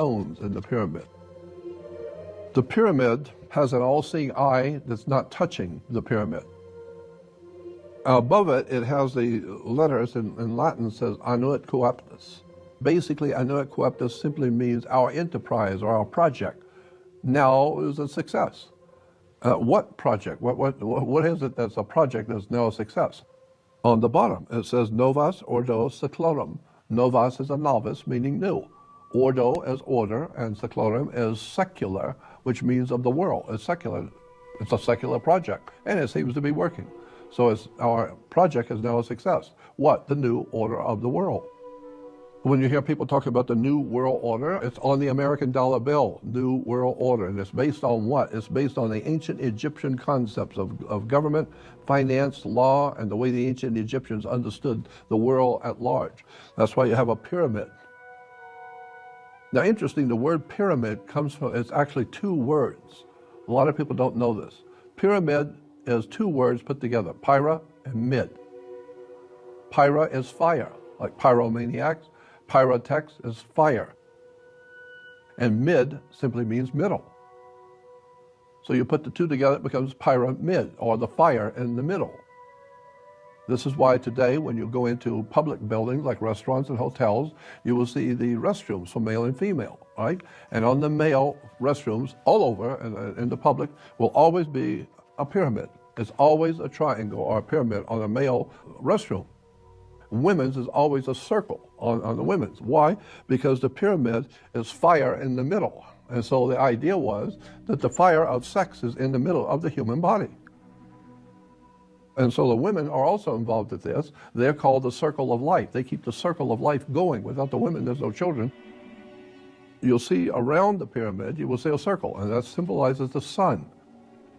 stones in the pyramid. The pyramid has an all-seeing eye that's not touching the pyramid. Above it, it has the letters in Latin says Annuit Coeptus. Basically, Annuit Coeptus simply means our enterprise or our project now is a success. What project? What is it that's a project that's now a success? On the bottom, it says Novus Ordo Seclorum. Novus is a novice, meaning new. Ordo is order, and seclorum is secular, which means of the world. It's secular. It's a secular project, and it seems to be working. So our project is now a success. What? The new order of the world. When you hear people talk about the New World Order, it's on the American dollar bill, New World Order. And it's based on what? It's based on the ancient Egyptian concepts of government, finance, law, and the way the ancient Egyptians understood the world at large. That's why you have a pyramid. Now, interesting, the word pyramid comes from, it's actually two words. A lot of people don't know this. Pyramid is two words put together, pyra and mid. Pyra is fire, like pyromaniacs. Pyrotex is fire. And mid simply means middle. So you put the two together, it becomes pyramid, or the fire in the middle. This is why today, when you go into public buildings like restaurants and hotels, you will see the restrooms for male and female, right? And on the male restrooms, all over in the public, will always be a pyramid. It's always a triangle or a pyramid on a male restroom. Women's is always a circle on the women's. Why? Because the pyramid is fire in the middle. And so the idea was that the fire of sex is in the middle of the human body. And so the women are also involved with this. They're called the circle of life. They keep the circle of life going. Without the women, there's no children. You'll see around the pyramid, you will see a circle, and that symbolizes the sun.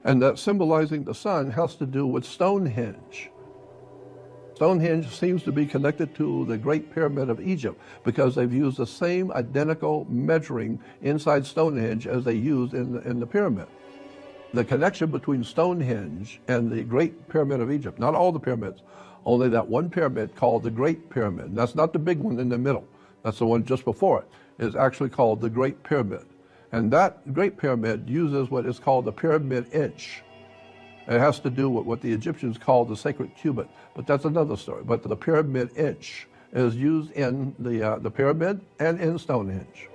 And that symbolizing the sun has to do with Stonehenge. Stonehenge seems to be connected to the Great Pyramid of Egypt because they've used the same identical measuring inside Stonehenge as they used in the pyramid. The connection between Stonehenge and the Great Pyramid of Egypt, not all the pyramids, only that one pyramid called the Great Pyramid. That's not the big one in the middle. That's the one just before it. It's actually called the Great Pyramid. And that Great Pyramid uses what is called the pyramid inch. It has to do with what the Egyptians called the sacred cubit, but that's another story. But the pyramid inch is used in the pyramid and in Stonehenge.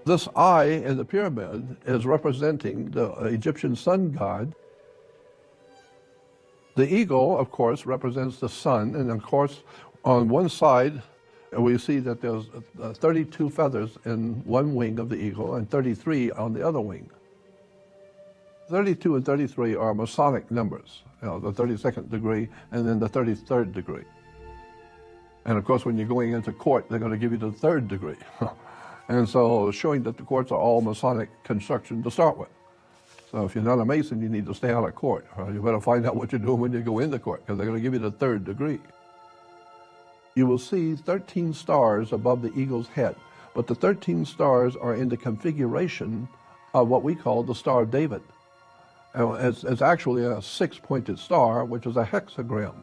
This eye in the pyramid is representing the Egyptian sun god. The eagle, of course, represents the sun, and of course, on one side, we see that there's 32 feathers in one wing of the eagle and 33 on the other wing. 32 and 33 are Masonic numbers, the 32nd degree and then the 33rd degree. And of course, when you're going into court, they're going to give you the 3rd degree. And so showing that the courts are all Masonic construction to start with. So if you're not a Mason, you need to stay out of court. Or you better find out what you're doing when you go into court, because they're going to give you the 3rd degree. You will see 13 stars above the eagle's head, but the 13 stars are in the configuration of what we call the Star of David. It's actually a 6-pointed star, which is a hexagram.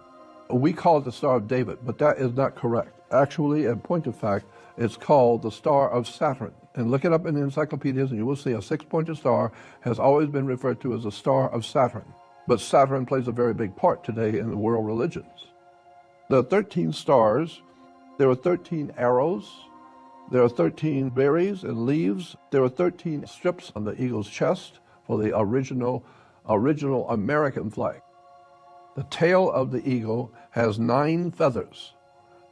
We call it the Star of David, but that is not correct. Actually, in point of fact, it's called the Star of Saturn. And look it up in the encyclopedias and you will see a 6-pointed star has always been referred to as the Star of Saturn. But Saturn plays a very big part today in the world religions. The 13 stars, there are 13 arrows, there are 13 berries and leaves, there are 13 strips on the eagle's chest for the original American flag. The tail of the eagle has 9 feathers.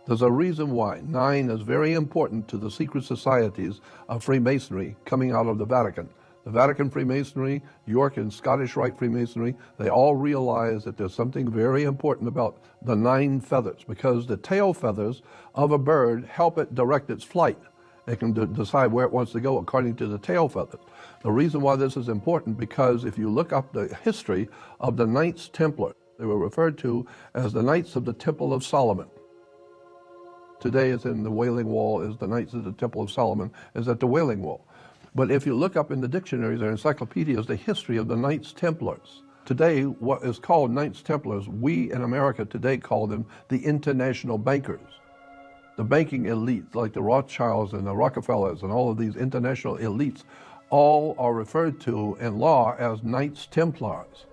There's a reason why. 9 is very important to the secret societies of Freemasonry coming out of the Vatican. The Vatican Freemasonry, York and Scottish Rite Freemasonry, they all realize that there's something very important about the 9 feathers, because the tail feathers of a bird help it direct its flight. It can decide where it wants to go according to the tail feathers. The reason why this is important, because if you look up the history of the Knights Templar, they were referred to as the Knights of the Temple of Solomon. Today it's in the Wailing Wall, is the Knights of the Temple of Solomon, is at the Wailing Wall. But if you look up in the dictionaries or encyclopedias the history of the Knights Templars, today what is called Knights Templars, we in America today call them the international bankers. the banking elites like the Rothschilds and the Rockefellers and all of these international elites, all are referred to in law as Knights Templars.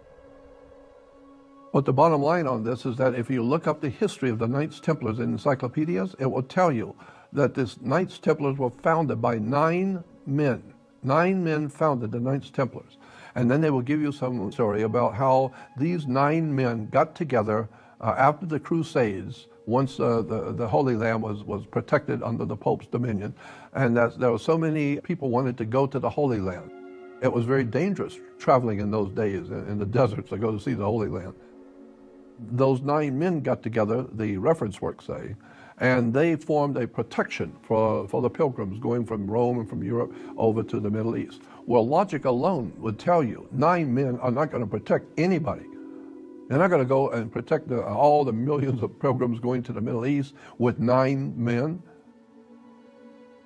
But the bottom line on this is that if you look up the history of the Knights Templars in encyclopedias, it will tell you that this Knights Templars were founded by 9 men. 9 men founded the Knights Templars. And then they will give you some story about how these 9 men got together after the Crusades, once the Holy Land was protected under the Pope's dominion, and that there were so many people wanted to go to the Holy Land. It was very dangerous traveling in those days in the deserts to go to see the Holy Land. Those 9 men got together, the reference works say, and they formed a protection for the pilgrims going from Rome and from Europe over to the Middle East. Well, logic alone would tell you 9 men are not going to protect anybody. They're not going to go and protect all the millions of pilgrims going to the Middle East with 9 men.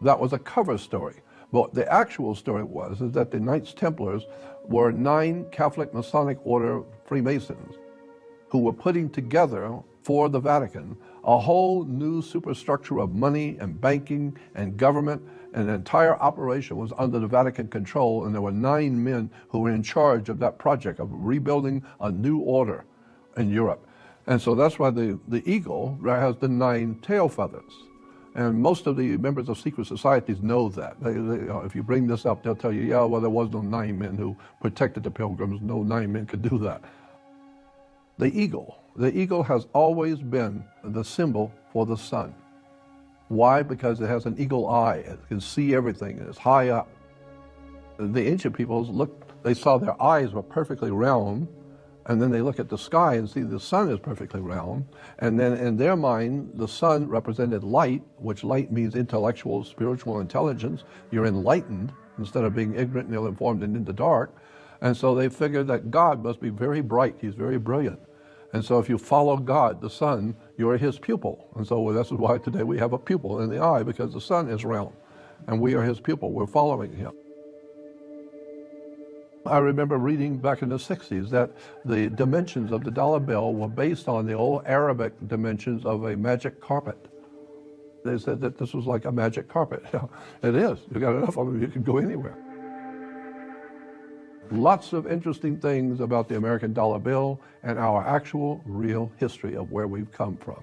That was a cover story. But the actual story was that the Knights Templars were 9 Catholic Masonic Order Freemasons who were putting together for the Vatican a whole new superstructure of money and banking and government, and the entire operation was under the Vatican control, and there were 9 men who were in charge of that project of rebuilding a new order in Europe. And so that's why the eagle has the 9 tail feathers. And most of the members of secret societies know that. If you bring this up, they'll tell you, yeah, well, there was no 9 men who protected the pilgrims. No 9 men could do that. The eagle has always been the symbol for the sun. Why? Because it has an eagle eye. It can see everything, and it's high up. The ancient peoples they saw their eyes were perfectly round, and then they look at the sky and see the sun is perfectly round. And then in their mind, the sun represented light, which light means intellectual, spiritual intelligence. You're enlightened instead of being ignorant and ill-informed and in the dark. And so they figured that God must be very bright. He's very brilliant. And so if you follow God, the sun, you're his pupil. And so this is why today we have a pupil in the eye, because the sun is round. And we are his pupil. We're following him. I remember reading back in the 60s that the dimensions of the dollar bill were based on the old Arabic dimensions of a magic carpet. They said that this was like a magic carpet. It is. You got enough of them, you can go anywhere. Lots of interesting things about the American dollar bill and our actual real history of where we've come from.